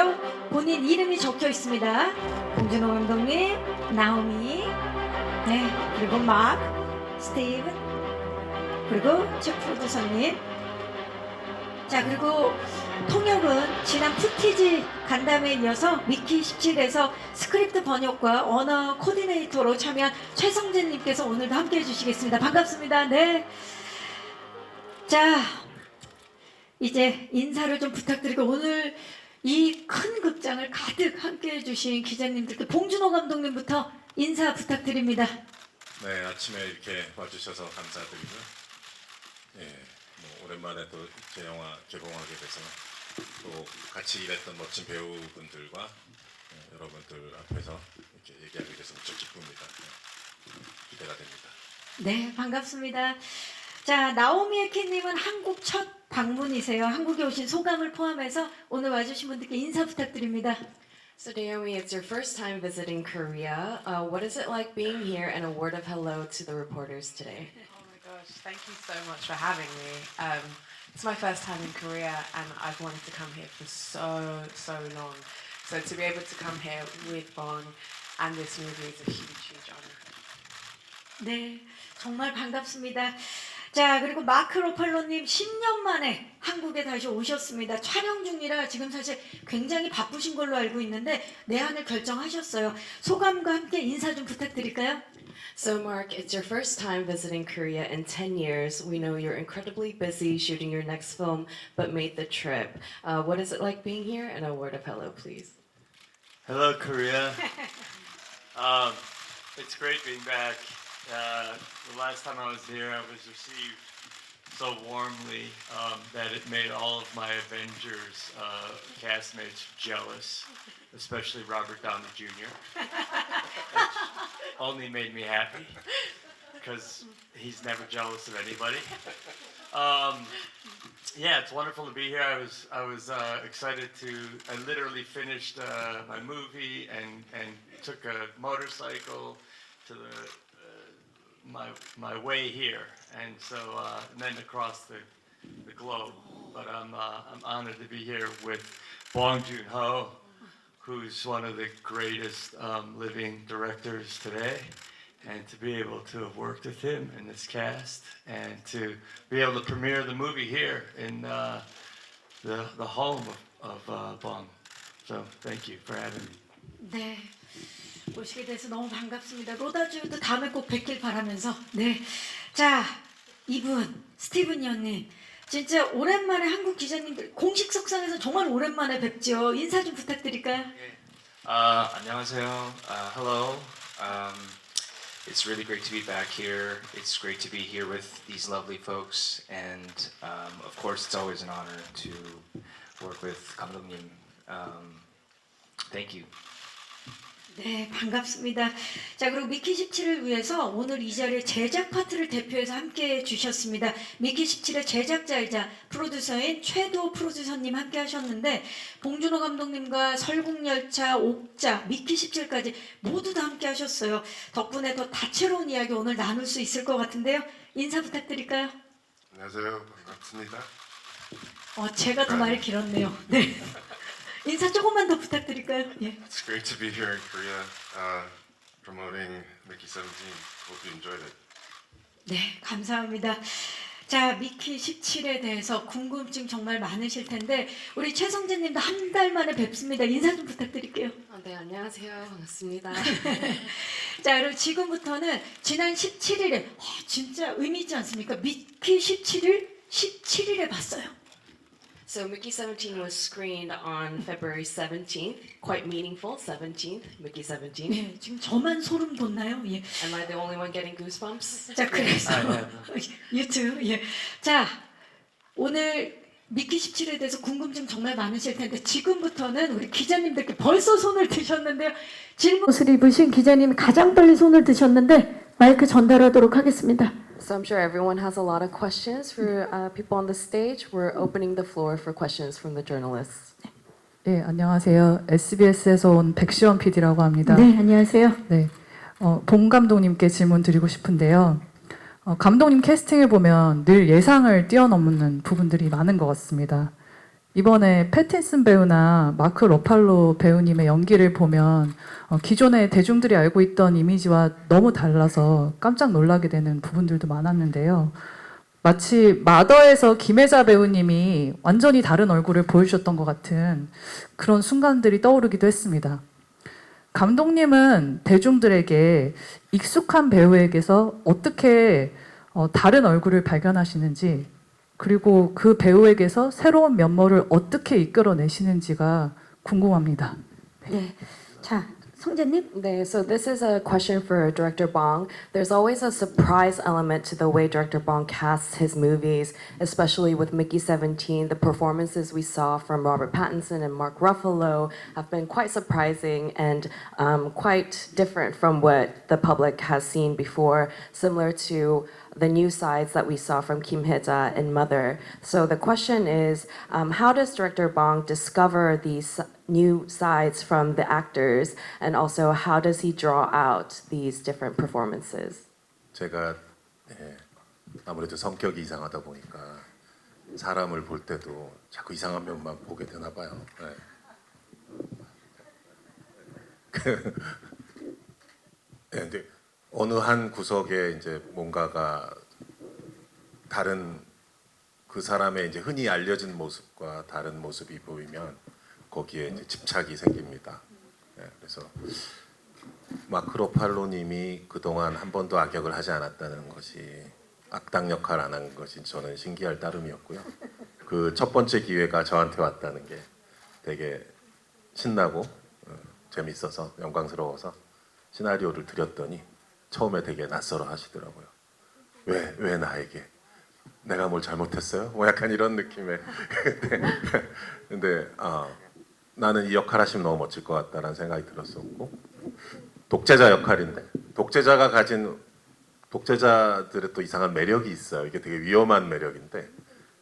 있고요. 본인 이름이 적혀 있습니다. 봉준호 감독님, 나오미, 네, 그리고 마크, 스티븐, 그리고 최 프로듀서님. 자, 그리고 통역은 지난 푸티지 간담회에 이어서 미키 17에서 스크립트 번역과 언어 코디네이터로 참여한 최성재님께서 오늘도 함께 해주시겠습니다. 반갑습니다. 네. 자, 이제 인사를 좀 부탁드리고 오늘 이 큰 극장을 가득 함께 해주신 기자님들께 봉준호 감독님부터 인사 부탁드립니다. 네, 아침에 이렇게 와주셔서 감사드리고요. 예, 뭐 오랜만에 또 제 영화 개봉하게 돼서 또 같이 일했던 멋진 배우분들과 여러분들 앞에서 이렇게 얘기하게 돼서 무척 기쁩니다. 기대가 됩니다. 네, 반갑습니다. 자, 나오미 에케님은 한국 첫 방문이세요. 한국에 오신 소감을 포함해서 오늘 와주신 분들께 인사 부탁드립니다. So Naomi, it's your first time visiting Korea. What is it like being here, and a word of hello to the reporters today? Oh my gosh, thank you so much for having me. It's my first time in Korea and I've wanted to come here for so long. So to be able to come here with Bong and this movie is a huge honor. 네, 정말 반갑습니다. 자, 그리고 마크 로팔로님 10년 만에 한국에 다시 오셨습니다. 촬영 중이라 지금 사실 굉장히 바쁘신 걸로 알고 있는데 내한을 결정하셨어요. 소감과 함께 인사 좀 부탁드릴까요? So Mark, it's your first time visiting Korea in 10 years. We know you're incredibly busy shooting your next film, but made the trip. What is it like being here? And a word of hello, please. Hello, Korea. It's great being back. The last time I was here, I was received so warmly that it made all of my Avengers castmates jealous, especially Robert Downey Jr., which only made me happy because he's never jealous of anybody. Yeah, it's wonderful to be here. I was excited to. I literally finished my movie and took a motorcycle to my way here, and so and then across the globe. But I'm honored to be here with Bong Joon-ho, who's one of the greatest living directors today, and to be able to have worked with him in this cast, and to be able to premiere the movie here in the home of Bong. So thank you for having me. 네, 오시게 돼서 너무 반갑습니다. 로다주도 다음에 꼭 뵙길 바라면서. 네, 자, 이분 스티븐 연님 진짜 오랜만에 한국 기자님들 공식 석상에서 정말 오랜만에 뵙죠. 인사 좀 부탁드릴까요? 안녕하세요. Hello. It's really great to be back here. It's great to be here with these lovely folks, and of course, it's always an honor to work with 감독님. Thank you. 네, 반갑습니다. 자, 그리고 미키 17을 위해서 오늘 이 자리에 제작 파트를 대표해서 함께 해주셨습니다. 미키 17의 제작자이자 프로듀서인 최도 프로듀서님 함께 하셨는데 봉준호 감독님과 설국열차, 옥자, 미키 17까지 모두 다 함께 하셨어요. 덕분에 더 다채로운 이야기 오늘 나눌 수 있을 것 같은데요. 인사 부탁드릴까요? 안녕하세요. 반갑습니다. 제가 더 말이 길었네요. 네. 인사 조금만 더 부탁드릴까요? 예. It's great to be here in Korea, promoting Mickey 17. Hope you enjoyed it. 네, 감사합니다. 자, 미키 17에 대해서 궁금증 정말 많으실 텐데 우리 최성재님도 한 달 만에 뵙습니다. 인사 좀 부탁드릴게요. 네, 안녕하세요. 반갑습니다. 자, 그럼 지금부터는 지난 17일에 진짜 의미 있지 않습니까? 미키 17일에 봤어요. So Mickey 17 was screened on February 17th. Quite meaningful, 17th, Mickey 17. 네, 지금 저만 소름 돋나요? 예. Am I the only one getting goosebumps? 자, 그래서 유튜브. 예. 자, 오늘 미키 17에 대해서 궁금증 정말 많으실 텐데 지금부터는 우리 기자님들께 벌써 손을 드셨는데요. 질문 옷을 입으신 기자님이 가장 빨리 손을 드셨는데 마이크 전달하도록 하겠습니다. So I'm sure everyone has a lot of questions for people on the stage. We're opening the floor for questions from the journalists. 네, 안녕하세요. SBS에서 온 백시원 PD라고 합니다. 네, 안녕하세요. 네, 봉 감독님께 질문 드리고 싶은데요. 감독님 캐스팅을 보면 늘 예상을 뛰어넘는 부분들이 많은 것 같습니다. 이번에 패틴슨 배우나 마크 러팔로 배우님의 연기를 보면 기존에 대중들이 알고 있던 이미지와 너무 달라서 깜짝 놀라게 되는 부분들도 많았는데요. 마치 마더에서 김혜자 배우님이 완전히 다른 얼굴을 보여주셨던 것 같은 그런 순간들이 떠오르기도 했습니다. 감독님은 대중들에게 익숙한 배우에게서 어떻게 다른 얼굴을 발견하시는지, 그리고 그 배우에게서 새로운 면모를 어떻게 이끌어내시는지가 궁금합니다. 네. 자, 성재님. 네, so this is a question for Director Bong. There's always a surprise element to the way Director Bong casts his movies, especially with Mickey 17. The performances we saw from Robert Pattinson and Mark Ruffalo have been quite surprising and quite different from what the public has seen before, similar to the new sides that we saw from Kim Hye-ja and Mother. So the question is, how does Director Bong discover these new sides from the actors, and also how does he draw out these different performances? 제가 아무래도 성격이 이상하다 보니까 사람을 볼 때도 자꾸 이상한 면만 보게 되나 봐요. 근데 어느 한 구석에 이제 뭔가가 다른 그 사람의 이제 흔히 알려진 모습과 다른 모습이 보이면 거기에 이제 집착이 생깁니다. 그래서 마크 로팔로님이 그동안 한 번도 악역을 하지 않았다는 것이, 악당 역할 안 한 것이 저는 신기할 따름이었고요. 그 첫 번째 기회가 저한테 왔다는 게 되게 신나고 재밌어서 영광스러워서 시나리오를 드렸더니 처음에 되게 낯설어 하시더라고요. 왜 나에게? 내가 뭘 잘못했어요? 뭐 약간 이런 느낌의. 근데 나는 이 역할 하시면 너무 멋질 것 같다라는 생각이 들었었고, 독재자 역할인데 독재자가 가진 독재자들의 또 이상한 매력이 있어요. 이게 되게 위험한 매력인데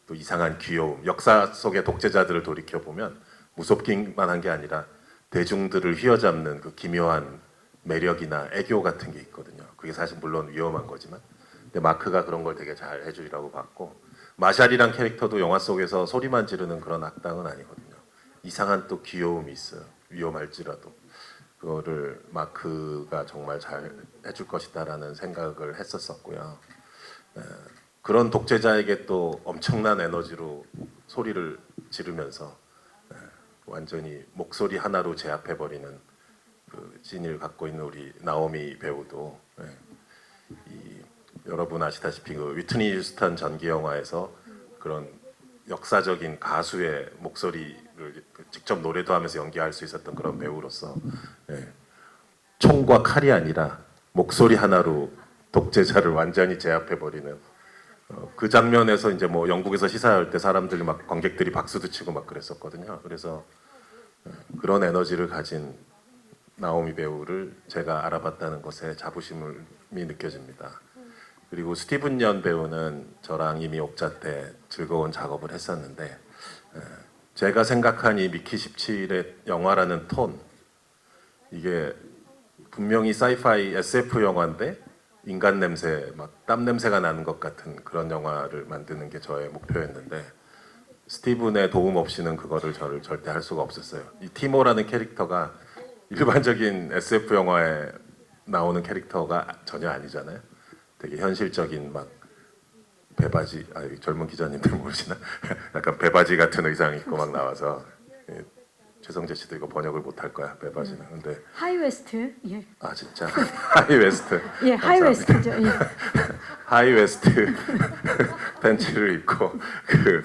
또 이상한 귀여움. 역사 속의 독재자들을 돌이켜 보면 무섭기만 한 게 아니라 대중들을 휘어잡는 그 기묘한 매력이나 애교 같은 게 있거든요. 그게 사실 물론 위험한 거지만, 근데 마크가 그런 걸 되게 잘 해주리라고 봤고, 마샬이란 캐릭터도 영화 속에서 소리만 지르는 그런 악당은 아니거든요. 이상한 또 귀여움이 있어요. 위험할지라도 그거를 마크가 정말 잘 해줄 것이다라는 생각을 했었었고요. 그런 독재자에게 또 엄청난 에너지로 소리를 지르면서 완전히 목소리 하나로 제압해버리는 그 진을 갖고 있는 우리 나오미 배우도, 여러분 아시다시피 그 위트니 휴스턴 전기 영화에서 그런 역사적인 가수의 목소리를 직접 노래도 하면서 연기할 수 있었던 그런 배우로서 총과 칼이 아니라 목소리 하나로 독재자를 완전히 제압해버리는 그 장면에서 이제 뭐 영국에서 시사할 때 사람들이 막 관객들이 박수도 치고 막 그랬었거든요. 그래서 그런 에너지를 가진 나오미 배우를 제가 알아봤다는 것에 자부심이 느껴집니다. 그리고 스티븐 연 배우는 저랑 이미 옥자 때 즐거운 작업을 했었는데, 제가 생각한 이 미키 17의 영화라는 톤, 이게 분명히 사이파이 SF 영화인데 인간 냄새, 막 땀 냄새가 나는 것 같은 그런 영화를 만드는 게 저의 목표였는데, 스티븐의 도움 없이는 그거를 저를 절대 할 수가 없었어요. 이 티모라는 캐릭터가 일반적인 SF 영화에 나오는 캐릭터가 전혀 아니잖아요. 되게 현실적인 막 배바지, 젊은 기자님들 모르시나? 약간 배바지 같은 의상 입고 막 나와서, 최성재 씨도 이거 번역을 못 할 거야, 배바지는. 근데 하이웨스트. 예. 아 진짜 하이웨스트. 예, 하이웨스트죠. 예. 하이웨스트 팬츠를 입고 그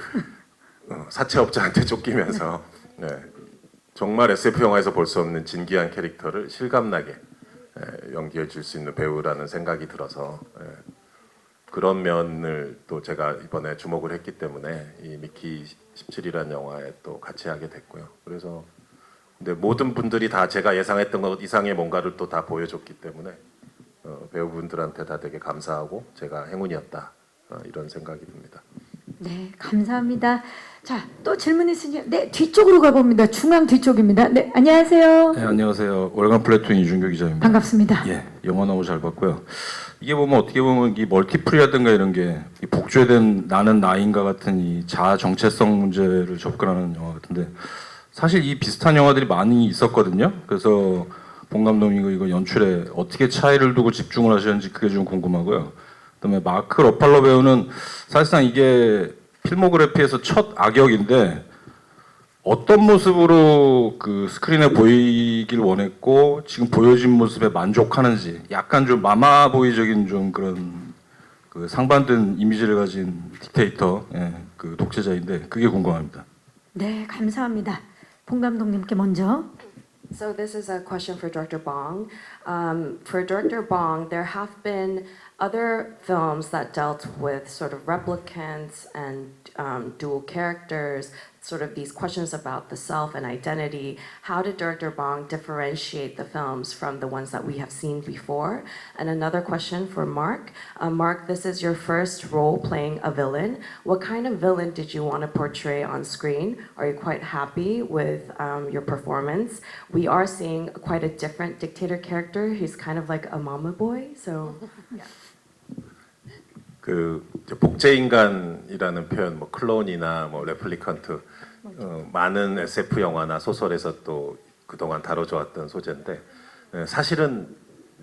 사채업자한테 쫓기면서, 정말 SF 영화에서 볼 수 없는 진기한 캐릭터를 실감나게 연기해 줄 수 있는 배우라는 생각이 들어서, 그런 면을 또 제가 이번에 주목을 했기 때문에 이 미키 17이라는 영화에 또 같이 하게 됐고요. 그래서 근데 모든 분들이 다 제가 예상했던 것 이상의 뭔가를 또 다 보여줬기 때문에 배우분들한테 다 되게 감사하고 제가 행운이었다, 이런 생각이 듭니다. 네, 감사합니다. 자, 또 질문 있으니 네, 뒤쪽으로 가봅니다. 중앙 뒤쪽입니다. 네, 안녕하세요. 네, 안녕하세요. 월간 플래툰 이준교 기자입니다. 반갑습니다. 예, 영화 너무 잘 봤고요. 이게 보면 어떻게 보면 이 멀티플이라든가 이런 게 이 복제된 나는 나인가 같은 이 자아 정체성 문제를 접근하는 영화 같은데 사실 이 비슷한 영화들이 많이 있었거든요. 그래서 봉 감독님 이거 연출에 어떻게 차이를 두고 집중을 하셨는지 그게 좀 궁금하고요. 그다음에 마크 러팔로 배우는 사실상 이게 필모그래피에서 첫 악역인데 어떤 모습으로 그 스크린에 보이길 원했고 지금 보여진 모습에 만족하는지 약간 좀 마마보이적인 좀 그런 그 상반된 이미지를 가진 딕테이터, 예, 그 독재자인데 그게 궁금합니다. 네, 감사합니다. 봉 감독님께 먼저. So this is a question for Director Bong. For Director Bong, there have been other films that dealt with sort of replicants and dual characters, sort of these questions about the self and identity. How did Director Bong differentiate the films from the ones that we have seen before? And another question for Mark. Mark, this is your first role playing a villain. What kind of villain did you want to portray on screen? Are you quite happy with your performance? We are seeing quite a different dictator character. He's kind of like a mama boy. So, yeah. 그 복제 인간이라는 표현, 뭐 클론이나 뭐 레플리컨트, 많은 SF 영화나 소설에서 또 그동안 다뤄져 왔던 소재인데 사실은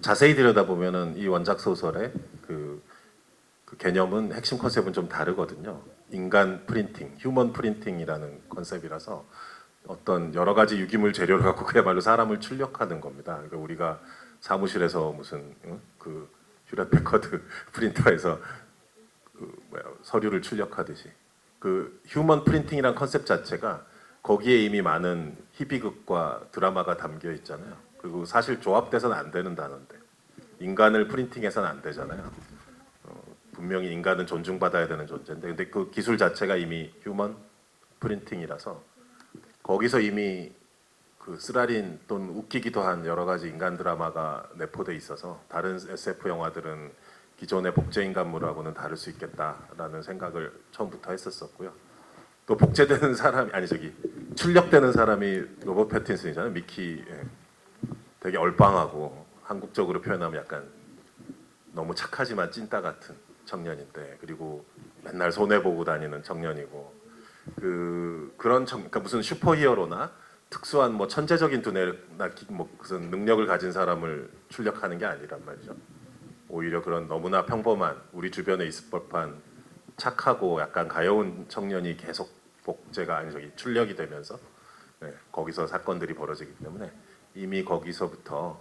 자세히 들여다보면은 이 원작 소설의 그 개념은 핵심 컨셉은 좀 다르거든요. 인간 프린팅, 휴먼 프린팅이라는 컨셉이라서 어떤 여러 가지 유기물 재료를 갖고 그야말로 사람을 출력하는 겁니다. 그러니까 우리가 사무실에서 무슨 그 휴렛 패커드 프린터에서 서류를 출력하듯이 그 휴먼 프린팅이란 컨셉 자체가 거기에 이미 많은 희비극과 드라마가 담겨 있잖아요. 그리고 사실 조합돼서는 안 되는 단어인데 인간을 프린팅해서는 안 되잖아요. 분명히 인간은 존중받아야 되는 존재인데 근데 그 기술 자체가 이미 휴먼 프린팅이라서 거기서 이미 그 쓰라린 또는 웃기기도 한 여러 가지 인간 드라마가 내포돼 있어서 다른 SF 영화들은 기존의 복제 인간물하고는 다를 수 있겠다라는 생각을 처음부터 했었었고요. 또 복제되는 사람이 출력되는 사람이 로버트 패틴슨이잖아요. 미키, 되게 얼빵하고 한국적으로 표현하면 약간 너무 착하지만 찐따 같은 청년인데 그리고 맨날 손해 보고 다니는 청년이고 그러니까 무슨 슈퍼히어로나 특수한 뭐 천재적인 두뇌나 뭐 무슨 능력을 가진 사람을 출력하는 게 아니란 말이죠. 오히려 그런 너무나 평범한 우리 주변에 있을 법한 착하고 약간 가여운 청년이 계속 출력이 되면서 거기서 사건들이 벌어지기 때문에 이미 거기서부터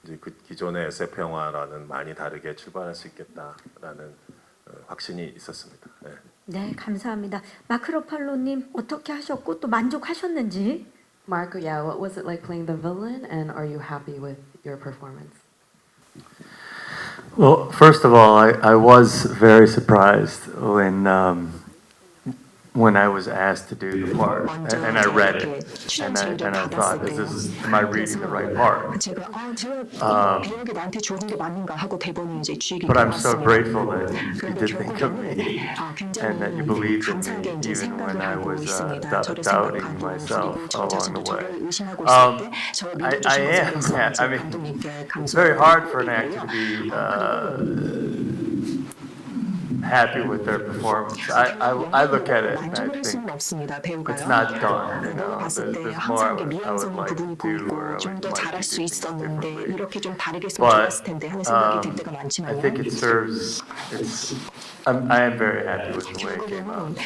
이제 그 기존의 SF 영화라는 많이 다르게 출발할 수 있겠다라는 확신이 있었습니다. 네, 감사합니다. 마크 러팔로님 어떻게 하셨고 또 만족하셨는지. Mark, yeah, what was it like playing the villain, and are you happy with your performance? Well, first of all, I was very surprised when I was asked to do the part, and I read it, and I thought, am I reading the right part? But I'm so grateful that you did think of me, and that you believed in me, even when I was doubting myself along the way. I am. I mean, it's very hard for an actor to be happy with their performance. I look at it and I think it's not done. You know, there's more I would like to do or I would like to do things differently. But I think it serves. I am very happy with the way it came out.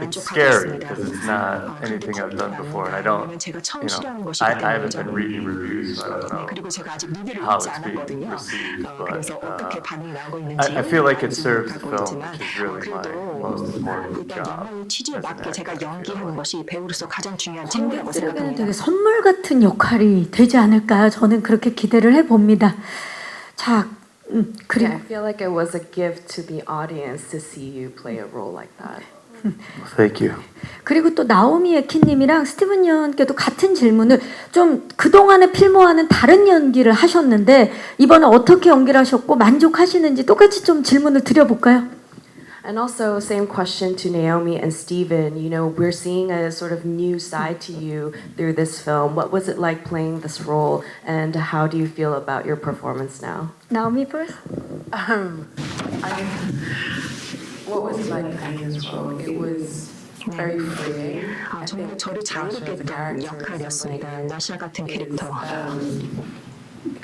It's scary because it's not anything I've done before, and I don't, I haven't been reading reviews, so I don't know how it's being received, but I feel like it serves the film, which is really my most important job. 취지에 맞게 제가 연기하는 것이 배우로서 가장 중요한 관객들에게는 책무라고 되게 선물 같은 역할이 되지 않을까 저는 그렇게 기대를 해봅니다. 자, Yeah, 그리고 I feel like it was a gift to the audience to see you play a role like that. Thank you. 그리고 또 나오미 에키님이랑 스티븐 연께도 같은 질문을 좀 그동안의 필모와는 다른 연기를 하셨는데 이번에 어떻게 연기를 하셨고 만족하시는지 똑같이 좀 질문을 드려볼까요? And also, same question to Naomi and Steven. You know, we're seeing a sort of new side to you through this film. What was it like playing this role, and how do you feel about your performance now? Naomi first. What was it like playing this role? It was very freeing. I 정말 think 저를 Nasha as a 자유롭게 했던 character is 역할이었습니다. somebody 나샤 같은 who 캐릭터. is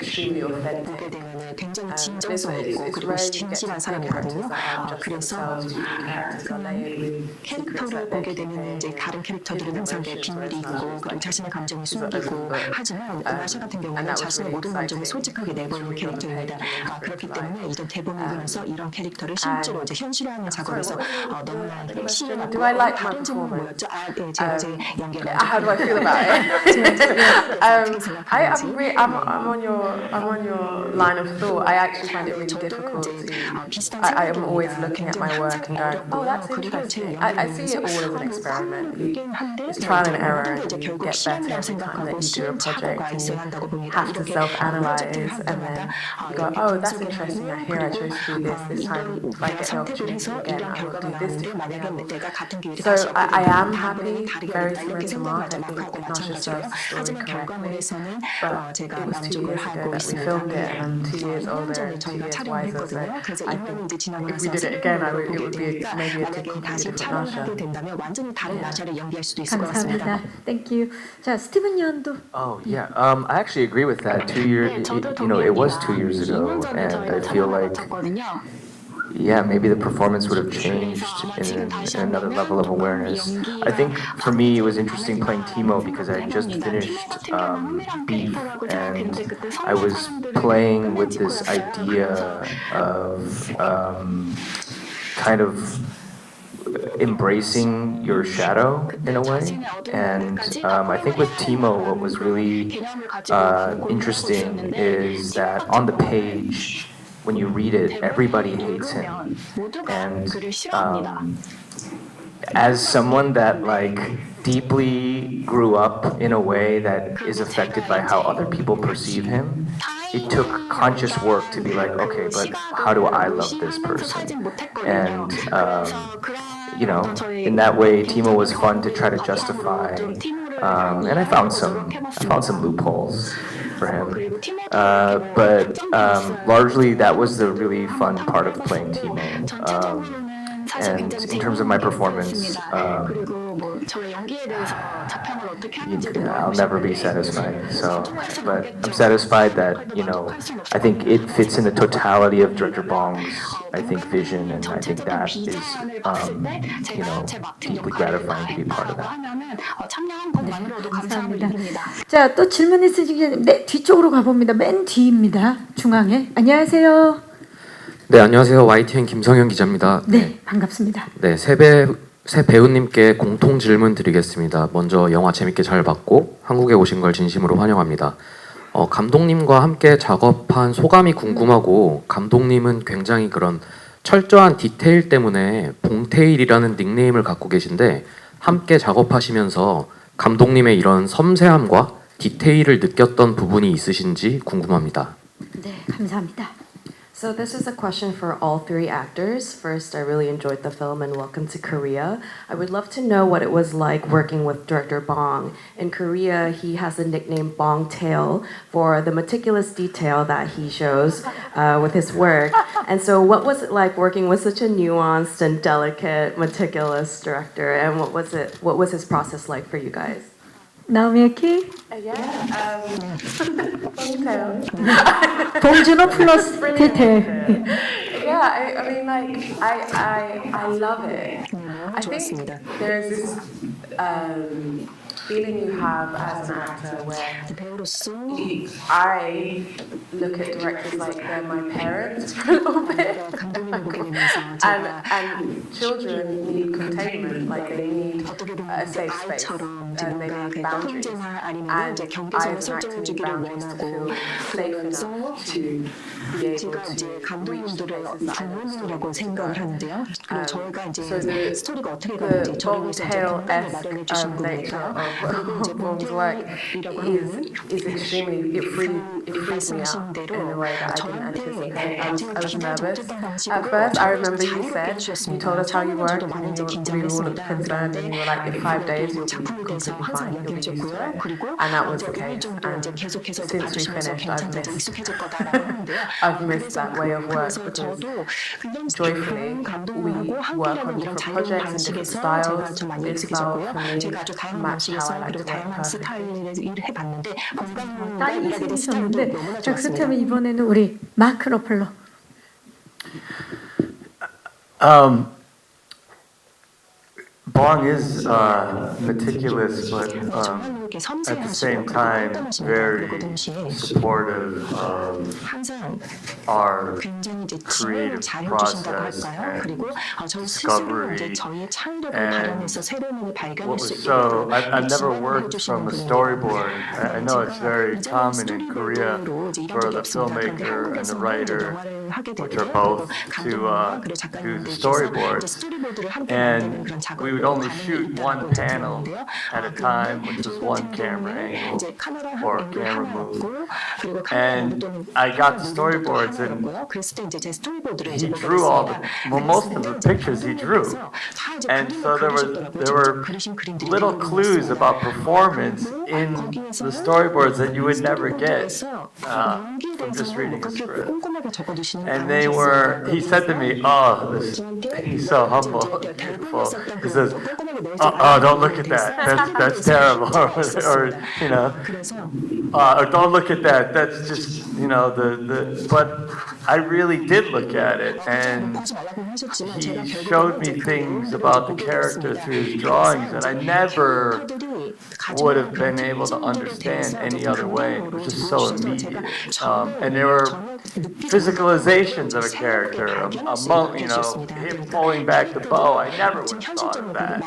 extremely authentic. 보게 되면 굉장히 It's 진정성 있고 it's 그리고 rare you get to 진실한 play 사람이거든요. characters that aren't just 그래서 themselves. Usually characters are layered with secrets 캐릭터를 that 보게 they're 되면 이제 keeping, 다른 캐릭터들은 hidden 항상 내 emotions, 비밀이 whereas 있고 Nasha's 그리고 like 자신의 감정이 she's an 숨기고 open book. 하지만 나샤 같은 And 경우는 that was 자신의 really 모든 감정을 exciting. 솔직하게 내보이는 To read on 캐릭터입니다. page and what 그렇기 it's 때문에 like. 이런 대본을 보면서 이런 캐릭터를 실제로 이제 현실화하는 작업에서 너무나 신뢰하고 Do I like my 다른 질문 performance? 뭐였죠? 예, 제가 이제 연기를 How do I feel about it? I'm on your line of thought. I actually find it really difficult to. I am always looking at my work and going, oh, that's interesting. I see it all as an experiment. It's trial and error, and you get better every time that you do a project, and you have to self-analyze, and then you go, oh, that's interesting. Here I chose to do this time. If I get the opportunity again, I will do this differently. So I am happy, very similar to Mark. I think Nasha serves the story correctly. But it was 2 years ago that we filmed it, and I'm 2 years older and 2 years wiser. So I think if we did it again, it would be maybe a completely different Nasha. 된다면 완전히 다른 나샤를 연기할 수도 있을 것 같습니다. 감사합니다. Thank you. 자, 스티븐 연도. Oh yeah, I actually agree with that. 2 years, you know, it was 2 years ago, and I feel like, yeah, maybe the performance would have changed in another level of awareness. I think for me it was interesting playing Timo because I had just finished Beef, and I was playing with this idea of kind of embracing your shadow in a way. And I think with Timo, what was really interesting is that on the page, when you read it, everybody hates him. And as someone that like deeply grew up in a way that is affected by how other people perceive him, it took conscious work to be like, okay, but how do I love this person? And you know, in that way, Timo was fun to try to justify, and I found some loopholes for him. But largely, that was the really fun part of playing Timo. And in terms of my performance, I'll never be satisfied. So, but I'm satisfied that, you know, I think it fits in the totality of Director Bong's, I think, vision, and I think that is, you know, deeply gratifying to be part of that. 감사합니다. 자, 또 질문 있으시면 네, 뒤쪽으로 가봅니다. 맨 뒤입니다. 중앙에. 안녕하세요. 네, 안녕하세요. YTN 김성현 기자입니다. 네, 반갑습니다. 네, 세 배우님께 공통 질문 드리겠습니다. 먼저 영화 재밌게 잘 봤고 한국에 오신 걸 진심으로 환영합니다. 감독님과 함께 작업한 소감이 궁금하고, 감독님은 굉장히 그런 철저한 디테일 때문에 봉테일이라는 닉네임을 갖고 계신데, 함께 작업하시면서 감독님의 이런 섬세함과 디테일을 느꼈던 부분이 있으신지 궁금합니다. 네, 감사합니다. So this is a question for all 3 actors. First, I really enjoyed the film and welcome to Korea. I would love to know what it was like working with director Bong. In Korea, he has the nickname Bong Tail for the meticulous detail that he shows with his work. And so what was it like working with such a nuanced and delicate, meticulous director? And what was his process like for you guys? 나오미 키. Ponytail. 봉준호 플러스 디테일. Yeah, I mean, like, I love it. I think there's this feeling you have as an actor where I look at directors like they're my parents for a little bit. and children need containment, like they need a safe space, and they need boundaries. And I as an actor need boundaries to feel safe enough to be able to reach the places that I 부모님이라고 생각을 하는데요. 그리고 저희가 이제 so the 스토리가 어떻게 가는지 저를 위해서 이제 Bong 판단을 Tail-esque 해주신 nature 부분이고요. of Bong's work is extremely, it freed me out in a way that I didn't anticipate. I was nervous. At first, I remember you told us how you worked, and we were all concerned, and you were like, in 5 days, you'll be completely fine, you'll be used to it. And that was the case. And since we finished, I've missed that way of work because joyfully, we work on different projects and different styles. This style for me matched how I like to work perfectly. 딸이 생기셨는데 그렇다면 이번에는 우리 마크 러팔로. Bong is meticulous, but at the same time very supportive of our creative process and discovery. And what was so, I've never worked from a storyboard. I know it's very common in Korea for the filmmaker and the writer, which are both, to do the storyboards. And we would only shoot one panel at a time, which was one camera angle or camera move. And I got the storyboards, and he drew most of the pictures he drew. And so there were little clues about performance in the storyboards that you would never get from just reading a script. And he said to me, he's so humble and beautiful. He says, don't look at that. That's terrible. or don't look at that. That's just, but I really did look at it, and he showed me things about the character through his drawings that I never would have been able to understand any other way. It was just so immediate. And there were physicalizations of a character, him pulling back the bow. I never would have thought of that.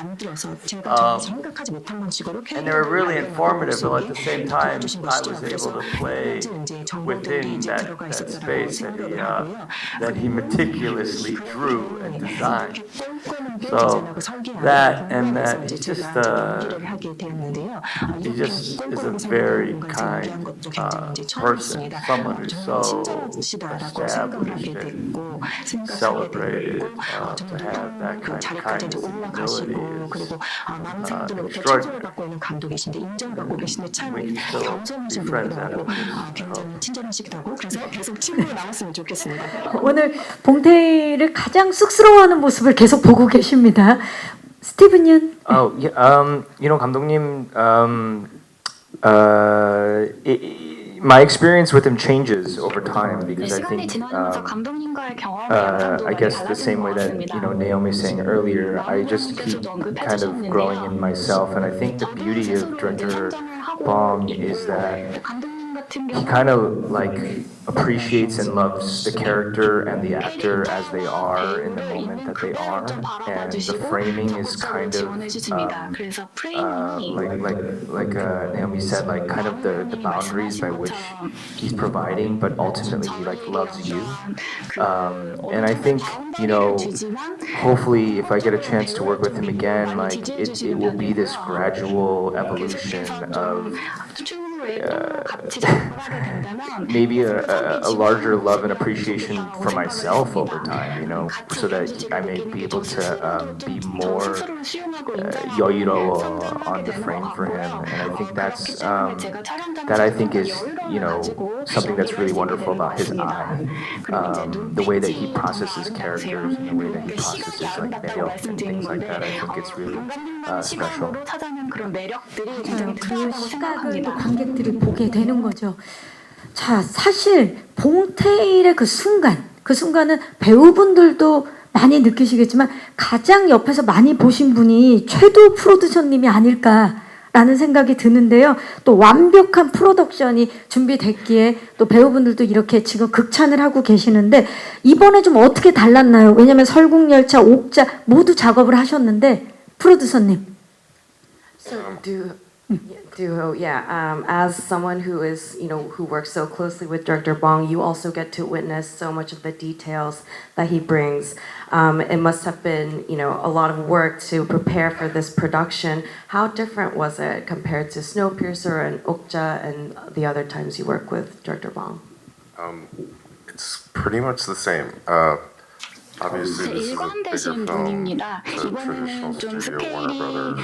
And they were really informative, but at the same time, I was able to play within that space that he meticulously drew and designed. So that he just is a very kind person, someone who's so established and celebrated. To have that kind of kindness and humility is extraordinary. We can still be friends at 오늘 봉태일을 가장 쑥스러워하는 모습을 계속 보고 계십니다. 스티븐 연. 감독님, my experience with him changes over time because I think, I guess the same way that Naomi was saying earlier, I just keep kind of growing in myself, and I think the beauty of Director Bong is that he kind of appreciates and loves the character and the actor as they are in the moment that they are, and the framing is kind of like Naomi said, kind of the boundaries by which he's providing, but ultimately he loves you. And I think hopefully if I get a chance to work with him again, it will be this gradual evolution of maybe a larger love and appreciation for myself over time, so that I may be able to be more 여유로워 on the frame for him. And I think that I think is something that's really wonderful about his eye, the way that he processes characters and the way that he processes 매력 and things like that. I think it's really special. 그 시각을 또 관객들이 보게 되는 거죠. 자, 사실 봉태일의 그 순간은 배우분들도 많이 느끼시겠지만 가장 옆에서 많이 보신 분이 최도 프로듀서님이 아닐까라는 생각이 드는데요. 또 완벽한 프로덕션이 준비됐기에 또 배우분들도 이렇게 지금 극찬을 하고 계시는데 이번에 좀 어떻게 달랐나요? 왜냐하면 설국열차, 옥자 모두 작업을 하셨는데 프로듀서님. So As someone who is, who works so closely with Director Bong, you also get to witness so much of the details that he brings. It must have been, a lot of work to prepare for this production. How different was it compared to Snowpiercer and Okja and the other times you work with Director Bong? It's pretty much the same. Obviously, this is a bigger film, the traditional studio Warner Brothers.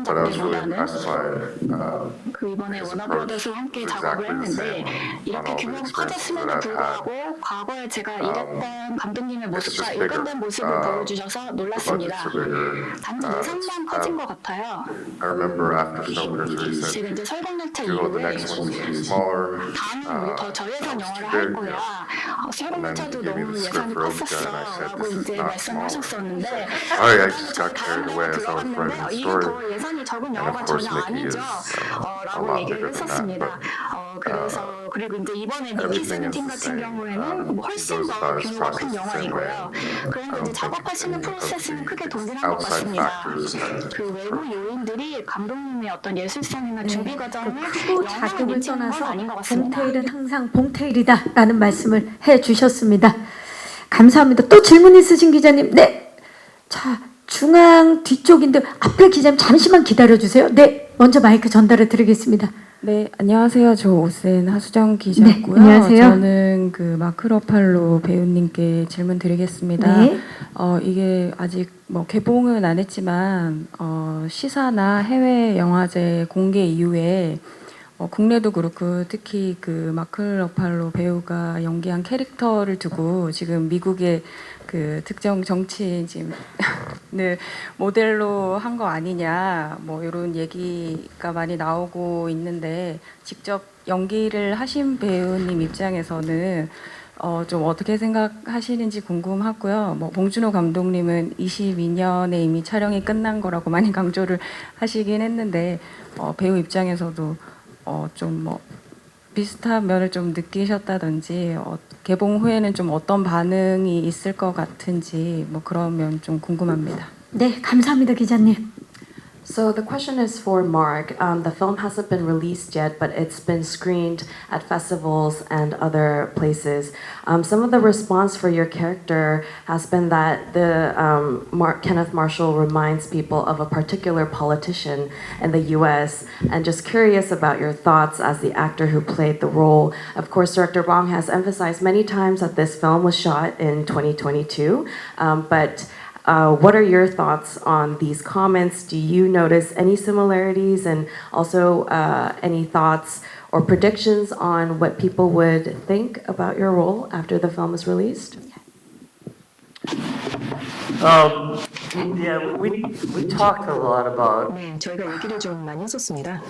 But I was really impressed by his approach to exactly the same on all the experiences that I've had. It's just bigger. The budgets are bigger. I remember after Snowpiercer, he said, "Dude, the next one's gonna be smaller. That was too big." And then he gave me the script for Okja, and I said, "This is not smaller." Sorry, I just got carried away as I was writing the story. And of course, Mickey is a lot bigger than that, but everything is the same. He goes about his process the same way. I don't think any of the outside factors affect it. 크고 작음을 떠나서 봉테일은 항상 봉테일이다라는 말씀을 해주셨습니다. 감사합니다. 또 질문 있으신 기자님? 네. 자, 중앙 뒤쪽인데 앞에 기자님 잠시만 기다려주세요. 네, 먼저 마이크 전달해 드리겠습니다. 네, 안녕하세요. 저 오센 하수정 기자고요. 네, 안녕하세요. 저는 그 마크 러팔로 배우님께 질문 드리겠습니다. 네. 이게 아직 뭐 개봉은 안 했지만 시사나 해외 영화제 공개 이후에 국내도 그렇고 특히 그 마크 러팔로 배우가 연기한 캐릭터를 두고 지금 미국의 그 특정 정치인을 모델로 한 거 아니냐 뭐 이런 얘기가 많이 나오고 있는데 직접 연기를 하신 배우님 입장에서는 좀 어떻게 생각하시는지 궁금하고요. 뭐 봉준호 감독님은 22년에 이미 촬영이 끝난 거라고 많이 강조를 하시긴 했는데 배우 입장에서도 좀 뭐 비슷한 면을 좀 느끼셨다든지 개봉 후에는 좀 어떤 반응이 있을 것 같은지 뭐 그런 면 좀 궁금합니다. 네, 감사합니다, 기자님. So the question is for Mark. The film hasn't been released yet, but it's been screened at festivals and other places. Some of the response for your character has been that Kenneth Marshall reminds people of a particular politician in the U.S. And just curious about your thoughts as the actor who played the role. Of course, Director Bong has emphasized many times that this film was shot in 2022, but what are your thoughts on these comments? Do you notice any similarities, and also any thoughts or predictions on what people would think about your role after the film is released? Yeah, we talked a lot about 네, 저희가 얘기를 좀 많이 했었습니다.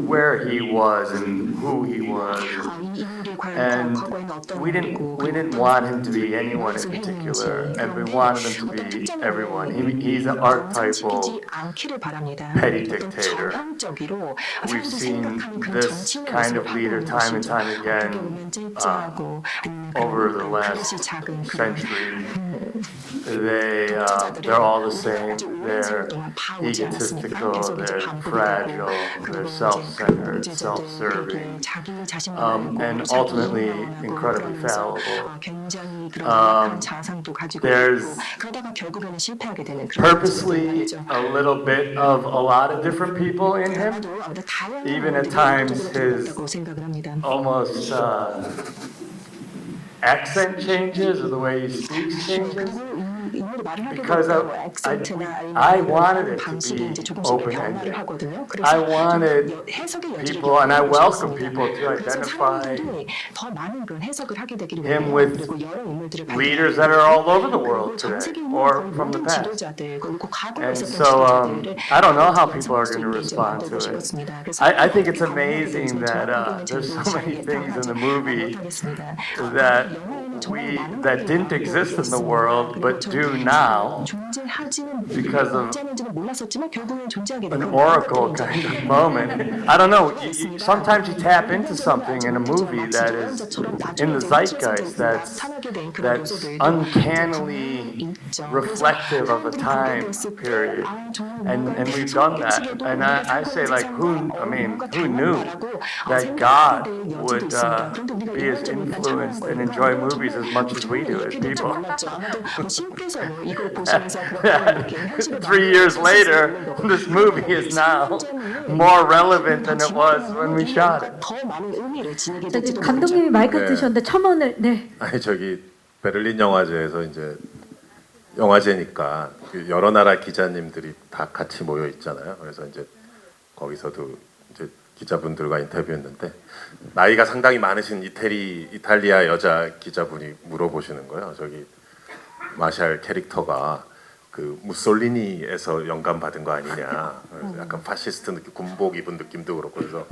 where he was and who he was. 이 인물이 과연 And 과거에는 어떤 we didn't want him to be anyone in particular, and we wanted him to be everyone. He's an archetypal 않기를 바랍니다. petty dictator. 전형적으로 We've seen this kind of leader time and time again over the last century. They're all the same. They're egotistical, they're fragile, they're self-centered, self-serving, and ultimately incredibly fallible. There's purposely a little bit of a lot of different people in him, even at times his almost accent changes or the way he speaks changes. Because I wanted it to be open-ended. I wanted people, and I welcome people to identify him with leaders that are all over the world today or from the past. And so I don't know how people are going to respond to it. I think it's amazing that there's so many things in the movie that that didn't exist in the world but do now because of an oracle kind of moment. I don't know. Sometimes you tap into something in a movie that is in the zeitgeist that's uncannily reflective of a time period, and we've done that. And I say, like, who knew that God would be as influenced and enjoy movies as much as we do as people? 3 years later, this movie is now more relevant than it was when we shot it. 감독님이 마이크 드셨는데 첨언을 네. 아니 저기 베를린 영화제에서 이제 영화제니까 그 여러 나라 기자님들이 다 같이 모여 있잖아요. 그래서 이제 거기서도 이제 기자분들과 인터뷰했는데 나이가 상당히 많으신 이탈리아 여자 기자분이 물어보시는 거예요. 저기 마샬 캐릭터가 그 무솔리니에서 영감 받은 거 아니냐. 그래서 약간 파시스트 느낌, 군복 입은 느낌도 그렇고 그래서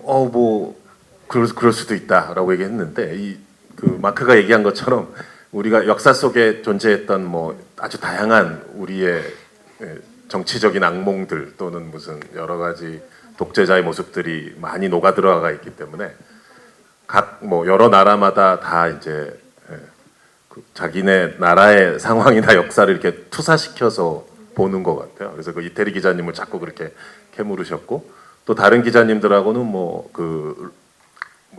뭐 그럴 수도 있다라고 얘기했는데 그 마크가 얘기한 것처럼 우리가 역사 속에 존재했던 뭐 아주 다양한 우리의 정치적인 악몽들 또는 무슨 여러 가지 독재자의 모습들이 많이 녹아 들어가 있기 때문에 각 뭐 여러 나라마다 다 이제 자기네 나라의 상황이나 역사를 이렇게 투사시켜서 보는 것 같아요. 그래서 그 이태리 기자님을 자꾸 그렇게 캐물으셨고 또 다른 기자님들하고는 뭐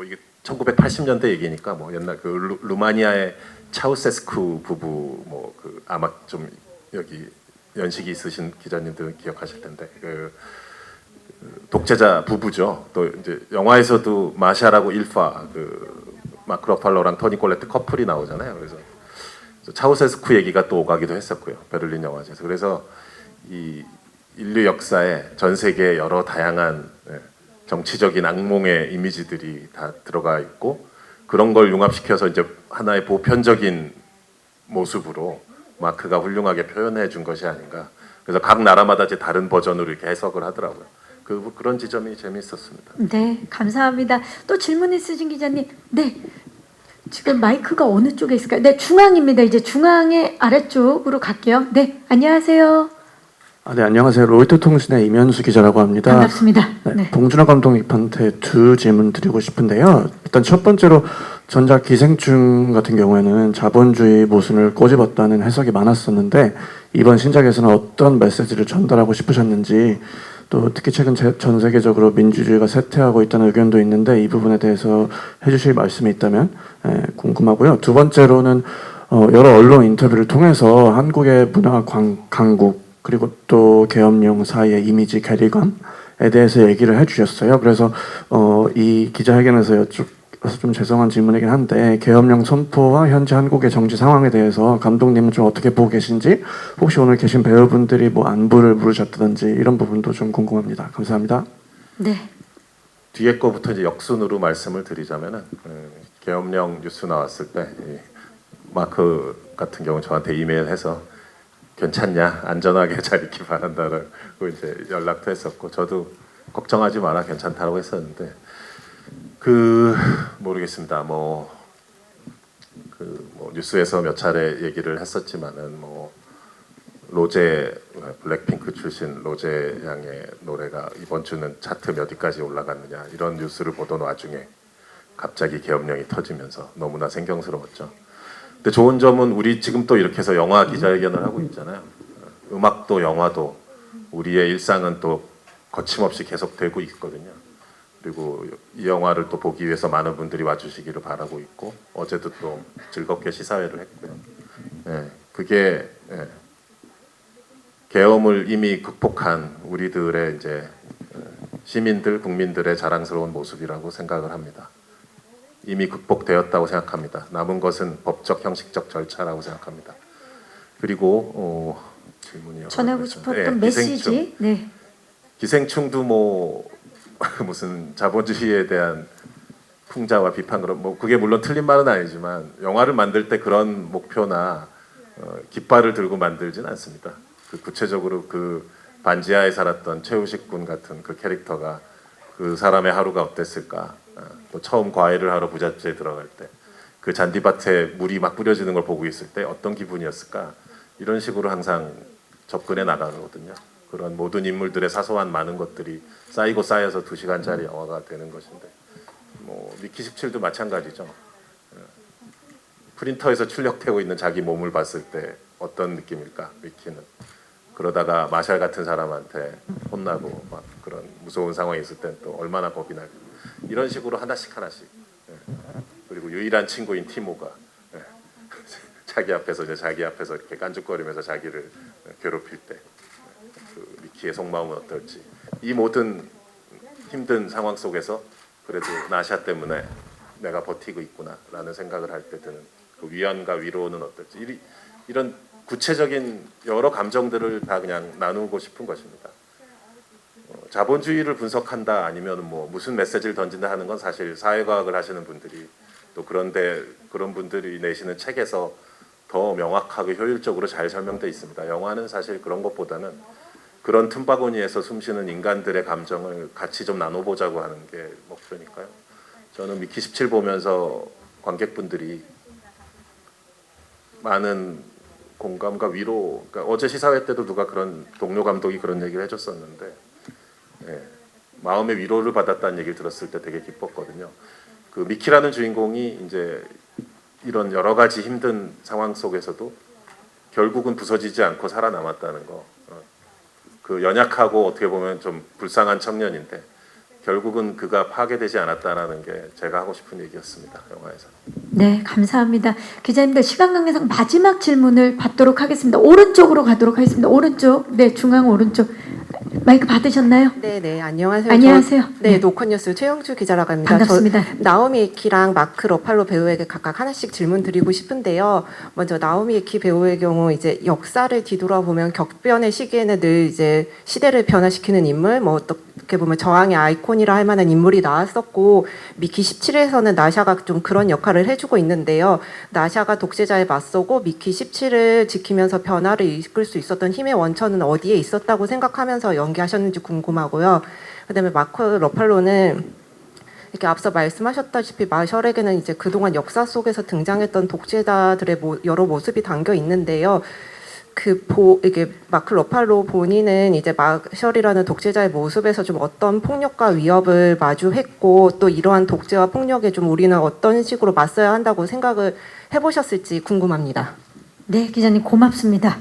이게 1980년대 얘기니까 뭐 옛날 그 루마니아의 차우세스쿠 부부 뭐 그 아마 좀 여기 연식이 있으신 기자님들은 기억하실 텐데 그 독재자 부부죠. 또 이제 영화에서도 마샤라고 일파 그 마크 러팔로랑 토니 콜레트 커플이 나오잖아요. 그래서 차우세스쿠 얘기가 또 오가기도 했었고요. 베를린 영화제에서. 그래서 이 인류 역사에 전 세계 여러 다양한 정치적인 악몽의 이미지들이 다 들어가 있고 그런 걸 융합시켜서 이제 하나의 보편적인 모습으로 마크가 훌륭하게 표현해 준 것이 아닌가. 그래서 각 나라마다 이제 다른 버전으로 이렇게 해석을 하더라고요. 그런 지점이 재미있었습니다. 네, 감사합니다. 또 질문 있으신 기자님. 네. 지금 마이크가 어느 쪽에 있을까요? 네, 중앙입니다. 이제 중앙의 아래쪽으로 갈게요. 네, 안녕하세요. 네, 안녕하세요. 로이터 통신의 이면수 기자라고 합니다. 반갑습니다. 네, 봉준호 감독님한테 두 질문 드리고 싶은데요. 일단 첫 번째로 전작 기생충 같은 경우에는 자본주의 모순을 꼬집었다는 해석이 많았었는데 이번 신작에서는 어떤 메시지를 전달하고 싶으셨는지 또 특히 최근 전 세계적으로 민주주의가 쇠퇴하고 있다는 의견도 있는데 이 부분에 대해서 해주실 말씀이 있다면 궁금하고요. 두 번째로는 여러 언론 인터뷰를 통해서 한국의 문화 강국 그리고 또 계엄령 사이의 이미지 괴리감에 대해서 얘기를 해주셨어요. 그래서 이 기자회견에서 좀 죄송한 질문이긴 한데 계엄령 선포와 현재 한국의 정치 상황에 대해서 감독님은 좀 어떻게 보고 계신지 혹시 오늘 계신 배우분들이 뭐 안부를 물으셨다든지 이런 부분도 좀 궁금합니다. 감사합니다. 네. 뒤에 거부터 이제 역순으로 말씀을 드리자면은 계엄령 뉴스 나왔을 때 마크 같은 경우 저한테 이메일해서 괜찮냐 안전하게 잘 있기 바란다라고 이제 연락도 했었고 저도 걱정하지 마라 괜찮다라고 했었는데 모르겠습니다. 뭐 뉴스에서 몇 차례 얘기를 했었지만은 뭐 로제 블랙핑크 출신 로제 양의 노래가 이번 주는 차트 몇 위까지 올라갔느냐 이런 뉴스를 보던 와중에 갑자기 계엄령이 터지면서 너무나 생경스러웠죠. 근데 좋은 점은 우리 지금 또 이렇게 해서 영화 기자회견을 하고 있잖아요. 음악도 영화도 우리의 일상은 또 거침없이 계속되고 있거든요. 그리고 이 영화를 또 보기 위해서 많은 분들이 와주시기를 바라고 있고 어제도 또 즐겁게 시사회를 했고요. 그게 계엄을 이미 극복한 우리들의 이제 시민들 국민들의 자랑스러운 모습이라고 생각을 합니다. 이미 극복되었다고 생각합니다. 남은 것은 법적 형식적 절차라고 생각합니다. 그리고 질문이요. 전하고 싶었던 메시지. 네. 기생충도 뭐 무슨 자본주의에 대한 풍자와 비판 그런 뭐 그게 물론 틀린 말은 아니지만 영화를 만들 때 그런 목표나 깃발을 들고 만들진 않습니다. 구체적으로 그 반지하에 살았던 최우식 군 같은 그 캐릭터가 그 사람의 하루가 어땠을까? 또 처음 과외를 하러 부잣집에 들어갈 때 그 잔디밭에 물이 막 뿌려지는 걸 보고 있을 때 어떤 기분이었을까? 이런 식으로 항상 접근해 나가거든요. 그런 모든 인물들의 사소한 많은 것들이 쌓이고 쌓여서 2시간짜리 영화가 되는 것인데 뭐 미키 17도 마찬가지죠. 프린터에서 출력되고 있는 자기 몸을 봤을 때 어떤 느낌일까? 미키는 그러다가 마샬 같은 사람한테 혼나고 막 그런 무서운 상황이 있을 땐 또 얼마나 겁이 날까? 이런 식으로 하나씩 그리고 유일한 친구인 티모가 자기 앞에서 이렇게 깐죽거리면서 자기를 괴롭힐 때 그 미키의 속마음은 어떨지 이 모든 힘든 상황 속에서 그래도 나샤 때문에 내가 버티고 있구나라는 생각을 할 때 드는 그 위안과 위로는 어떨지 이런 구체적인 여러 감정들을 다 그냥 나누고 싶은 것입니다. 자본주의를 분석한다 아니면 뭐 무슨 메시지를 던진다 하는 건 사실 사회과학을 하시는 분들이 또 그런 분들이 내시는 책에서 더 명확하게 효율적으로 잘 설명되어 있습니다. 영화는 사실 그런 것보다는 그런 틈바구니에서 숨쉬는 인간들의 감정을 같이 좀 나눠보자고 하는 게 목표니까요. 저는 미키 17 보면서 관객분들이 많은 공감과 위로, 그러니까 어제 시사회 때도 누가 그런 동료 감독이 그런 얘기를 해줬었는데 마음의 위로를 받았다는 얘기를 들었을 때 되게 기뻤거든요. 그 미키라는 주인공이 이제 이런 여러 가지 힘든 상황 속에서도 결국은 부서지지 않고 살아남았다는 거. 그 연약하고 어떻게 보면 좀 불쌍한 청년인데 결국은 그가 파괴되지 않았다라는 게 제가 하고 싶은 얘기였습니다. 영화에서. 네, 감사합니다. 기자님들 시간 관계상 마지막 질문을 받도록 하겠습니다. 오른쪽으로 가도록 하겠습니다. 오른쪽, 네, 중앙 오른쪽. 마이크 받으셨나요? 네, 안녕하세요. 안녕하세요. 네, 노컷뉴스 최영주 기자라고 합니다. 반갑습니다. 나오미 에키랑 마크 러팔로 배우에게 각각 하나씩 질문 드리고 싶은데요. 먼저 나오미 에키 배우의 경우 이제 역사를 뒤돌아보면 격변의 시기에는 늘 이제 시대를 변화시키는 인물, 뭐 어떻게 보면 저항의 아이콘이라 할 만한 인물이 나왔었고 미키 17에서는 나샤가 좀 그런 역할을 해주고 있는데요. 나샤가 독재자에 맞서고 미키 17을 지키면서 변화를 이끌 수 있었던 힘의 원천은 어디에 있었다고 생각하면서 연기하셨는지 궁금하고요. 그다음에 마크 러팔로는 이렇게 앞서 말씀하셨다시피 마셜에게는 이제 그동안 역사 속에서 등장했던 독재자들의 여러 모습이 담겨 있는데요. 이게 마크 러팔로 본인은 이제 마셜이라는 독재자의 모습에서 좀 어떤 폭력과 위협을 마주했고 또 이러한 독재와 폭력에 좀 우리는 어떤 식으로 맞서야 한다고 생각을 해보셨을지 궁금합니다. 네, 기자님 고맙습니다.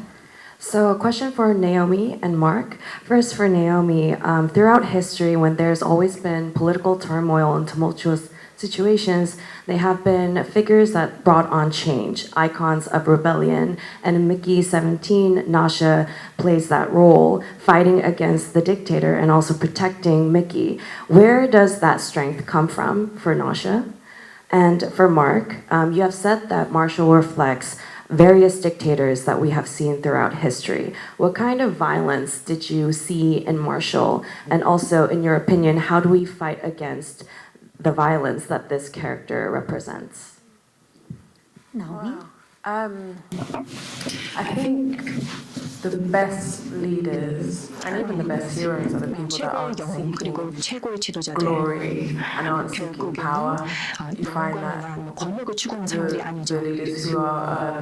So, a question for Naomi and Mark. First, for Naomi, throughout history, when there's always been political turmoil and tumultuous situations, they have been figures that brought on change, icons of rebellion. And in Mickey 17, Nasha plays that role, fighting against the dictator and also protecting Mickey. Where does that strength come from for Nasha? And for Mark, you have said that Marshall reflects various dictators that we have seen throughout history. What kind of violence did you see in Marshall? And also, in your opinion, how do we fight against the violence that this character represents? 나오미? I think the best leaders and even the best heroes are the people that aren't 최고의 영웅 그리고 seeking 최고의 지도자들 glory and aren't seeking power. You find that 권력을 추구하는 사람들이 아니죠. the leaders who are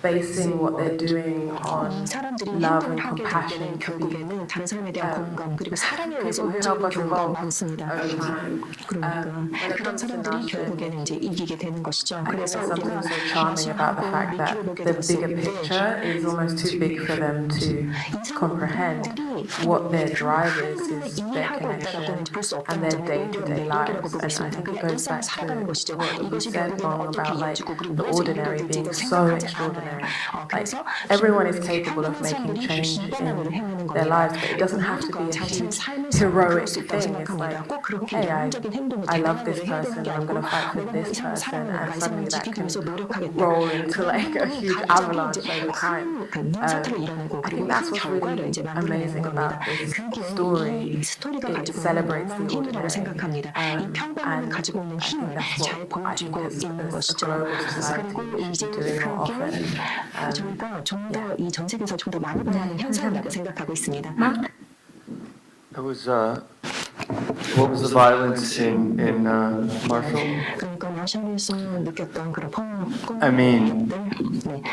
basing what they're doing on 사람들이 love and 행동하게 compassion 되면 to be 결국에는 다른 사람에 대한 공감 그리고 사랑에 의해서 people who help 움직이는 us 경우가 evolve 많습니다. over time. 그러니까 When it 그런 comes to 사람들이 Nasha, 결국에는 이제 이기게 되는 것이죠. I think 그래서 there's 우리가 something so charming about the fact that the bigger picture is almost too big for them to comprehend. What their drive is their connection and their day-to-day lives. And I think it goes back to what you said, Bong, about like the ordinary being so extraordinary. Like everyone is capable of making change in their lives, but it doesn't have to be a huge heroic thing. It's like, hey, I love this person and I'm going to fight for this person, and suddenly that can roll into like a huge avalanche over time. I think that's what's really amazing about this story. It celebrates the ordinary, and I think that's what I think as a global society we should be doing more often. 저희가 좀 더 이 전 세계에서 좀 더 많이 보는 현상이라고 생각하고 있습니다. I was What was the violence in Marshall? 그러니까 마샬에서 느꼈던 그런 I mean,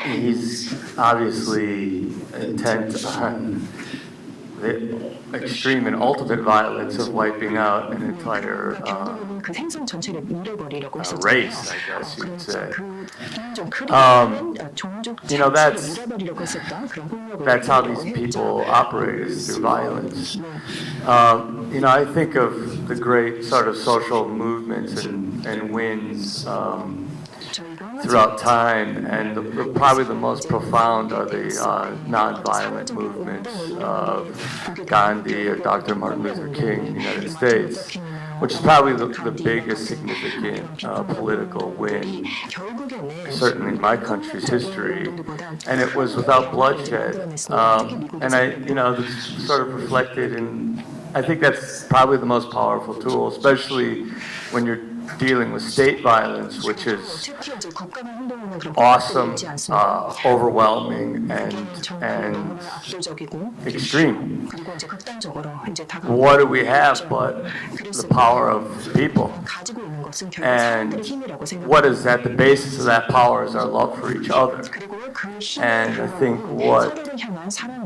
he's obviously intent on the extreme and ultimate violence of wiping out an entire 그 생선 전체를 밀어버리려고 했었잖아요. race, I guess you'd say. 좀 종족 You know, 자체를 밀어버리려고 했었던 그런 폭력을 that's how these people operate, is through violence. You know, I think of the great sort of social movements and wins throughout time, and probably the most profound are the nonviolent movements of Gandhi or Dr. Martin Luther King in the United States, which is probably the biggest significant political win, certainly in my country's history, and it was without bloodshed. And it's sort of reflected in, I think that's probably the most powerful tool, especially when you're dealing with state violence, which is awesome, overwhelming, and extreme. What do we have but the power of people? And what is at the basis of that power is our love for each other. And I think what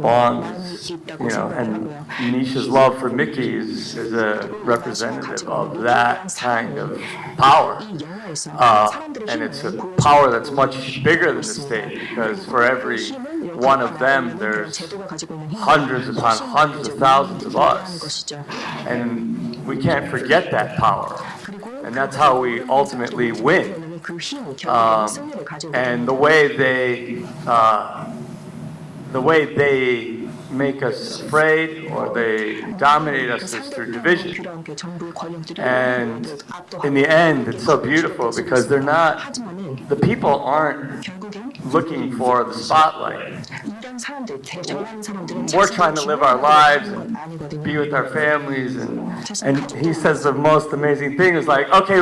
Bong's, and Nisha's love for Mickey is a representative of that kind of power. And it's a power that's much bigger than the state, because for every one of them, there's hundreds upon hundreds of thousands of us. And we can't forget that power. And that's how we ultimately win. And the way they make us afraid or they dominate us is through division. And in the end, it's so beautiful because the people aren't looking for the spotlight. We're trying to live our lives and be with our families, and he says the most amazing thing is like, okay,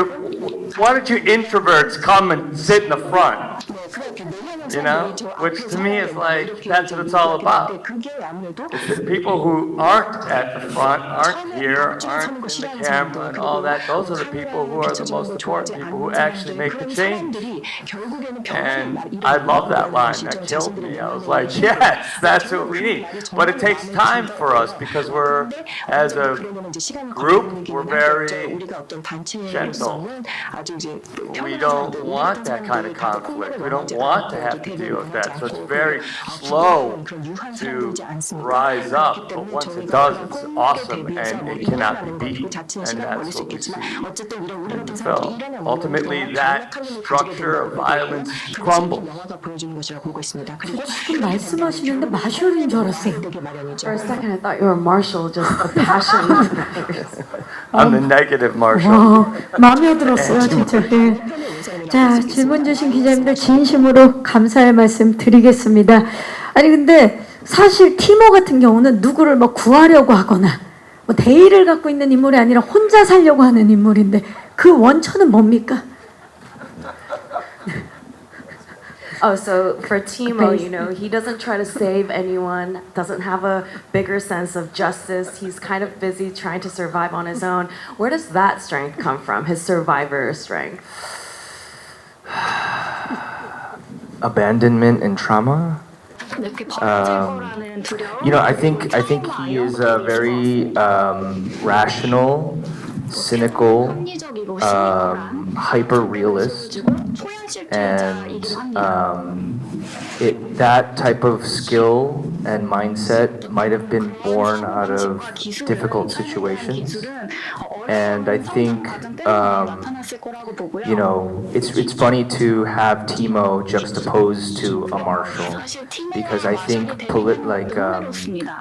why don't you introverts come and sit in the front? Which to me is like, that's what it's all about. It's the people who aren't at the front, aren't here, aren't in the camera and all that, those are the people who are the most important people who actually make the change. And I love that line, that killed me. I was like, yes, that's what we need. But it takes time for us because as a group, we're very gentle. We don't want that kind of conflict. We don't want to have to deal with that. So it's very slow to rise up, but once it does, it's awesome and it cannot be beat. And that's what we see in the film. Ultimately, that structure of violence crumbles. 지금 말씀하시는데 마셜인 줄 알았어요. For a second, I thought you were Marshall, just a passion. I'm the negative Marshall. 와, 마음에 들었어요, 진짜. 예. 자, 질문 주신 기자님들 진심으로 감사의 말씀 드리겠습니다. 아니 근데 사실 티모 같은 경우는 누구를 뭐 구하려고 하거나 뭐 대의를 갖고 있는 인물이 아니라 혼자 살려고 하는 인물인데 그 원천은 뭡니까? Oh, so for Timo, he doesn't try to save anyone, doesn't have a bigger sense of justice. He's kind of busy trying to survive on his own. Where does that strength come from, his survivor strength? Abandonment and trauma. I think he is a very rational, cynical, hyper-realist, and that type of skill and mindset might have been born out of difficult situations. And I think, it's funny to have Timo juxtaposed to a Marshall, because I think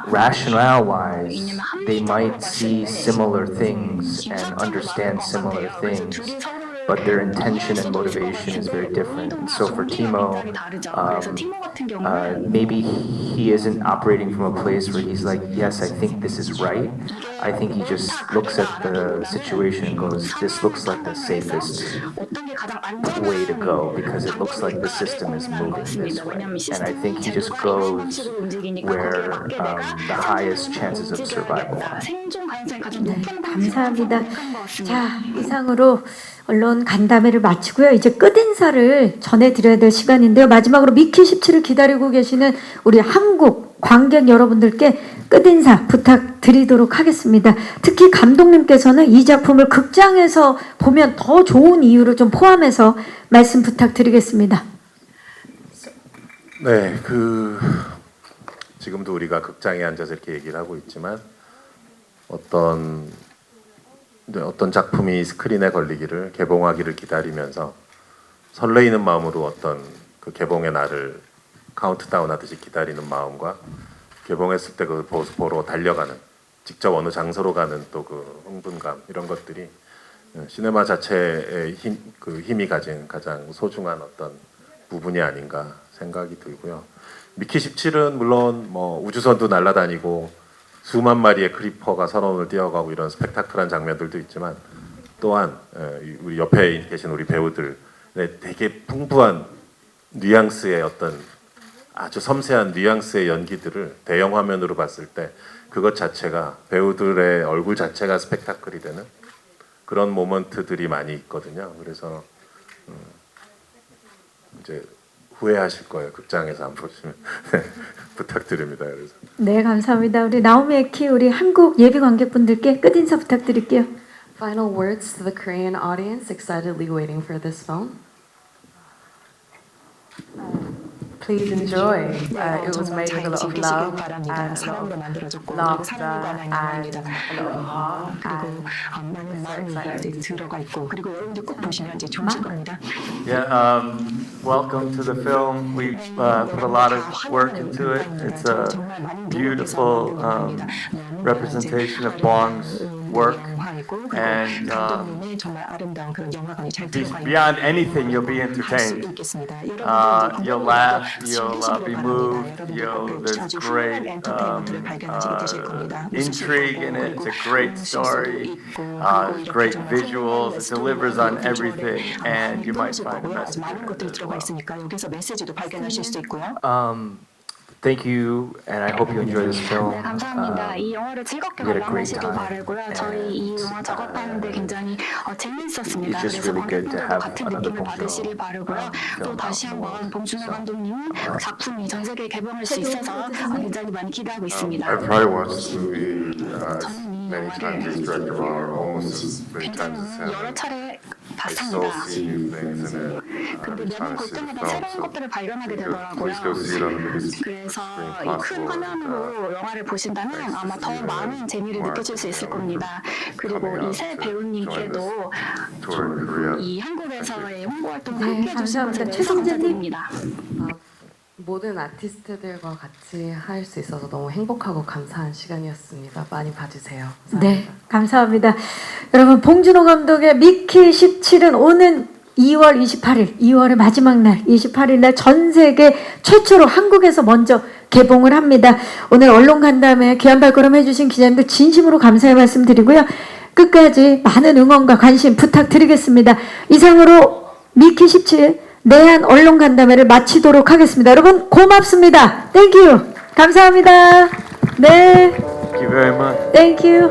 rationale-wise, they might see similar things and understand similar things. but their intention and motivation is very different. And so for Timo, maybe he isn't operating from a place where he's like, yes, I think this is right. I think he just looks at the situation and goes, this looks like the safest way to go because it looks like the system is moving this way. And I think he just goes where the highest chances of survival are. 네, 감사합니다. 자, 이상으로 언론 간담회를 마치고요. 이제 끝인사를 전해드려야 될 시간인데요. 마지막으로 미키 17을 기다리고 계시는 우리 한국 관객 여러분들께 끝인사 부탁드리도록 하겠습니다. 특히 감독님께서는 이 작품을 극장에서 보면 더 좋은 이유를 좀 포함해서 말씀 부탁드리겠습니다. 네, 지금도 우리가 극장에 앉아서 이렇게 얘기를 하고 있지만 어떤 작품이 스크린에 걸리기를 개봉하기를 기다리면서 설레이는 마음으로 어떤 그 개봉의 날을 카운트다운하듯이 기다리는 마음과 개봉했을 때 그 보러 달려가는 직접 어느 장소로 가는 또 그 흥분감 이런 것들이 시네마 자체의 힘이 가진 가장 소중한 어떤 부분이 아닌가 생각이 들고요. 미키 17은 물론 뭐 우주선도 날아다니고 수만 마리의 크리퍼가 선원을 뛰어가고 이런 스펙타클한 장면들도 있지만 또한 우리 옆에 계신 우리 배우들의 되게 풍부한 뉘앙스의 어떤 아주 섬세한 뉘앙스의 연기들을 대형 화면으로 봤을 때 그것 자체가 배우들의 얼굴 자체가 스펙타클이 되는 그런 모먼트들이 많이 있거든요. 그래서 이제 후회하실 거예요. 극장에서 안 보시면 부탁드립니다. 그래서. 네, 감사합니다. 우리 나오미 에키 우리 한국 예비 관객분들께 끝인사 부탁드릴게요. Final words to the Korean audience excitedly waiting for this film. Please enjoy. It was made with a lot of love and a lot of laughter and a lot of heart. Welcome to the film. We put a lot of work into it. It's a beautiful representation of Bong's work, and beyond anything, you'll be entertained. You'll laugh, you'll be moved. There's great intrigue in it. It's a great story, great visuals. It delivers on everything, and you might find a message in it as well. Thank you, and I hope you enjoy this film. 네, 감사합니다. 이 영화를 즐겁게 we had a 관람하시길 great time. 바라고요. 저희 이 영화 작업하는데 굉장히 재미있었습니다. It's just 그래서 really good to 관객분들도 have 같은 another 느낌을 받으시길 바라고요. 또 다시 한번 봉준호 감독님 작품이 전 세계에 개봉할 수 있어서 굉장히 많이 기대하고 있습니다. I've probably watched this movie many times as director Bong, almost as many times as him. 여러 차례 I still 봤습니다. see new things in it. 근데 매번 볼 때마다 새로운 것들을 발견하게 되더라고요. Please go see it on the big 그래서 screen 이 큰 possible. 화면으로 영화를 보신다면 아마 더 많은 재미를 느끼실 수 있을 겁니다. 그리고 이 새 배우님께도 이 한국에서의 홍보 활동을 함께 해주신 것에 대해서 감사드립니다. 모든 아티스트들과 같이 할 수 있어서 너무 행복하고 감사한 시간이었습니다. 많이 봐주세요. 네, 감사합니다. 여러분, 봉준호 감독의 미키 17은 오는 2월 28일, 2월의 마지막 날, 28일 날 전 세계 최초로 한국에서 먼저 개봉을 합니다. 오늘 언론 간담회 귀한 발걸음 해주신 기자님들 진심으로 감사의 말씀드리고요. 끝까지 많은 응원과 관심 부탁드리겠습니다. 이상으로 미키 17 내한 언론 간담회를 마치도록 하겠습니다. 여러분 고맙습니다. 땡큐. 감사합니다. 네. Thank you very much. 땡큐.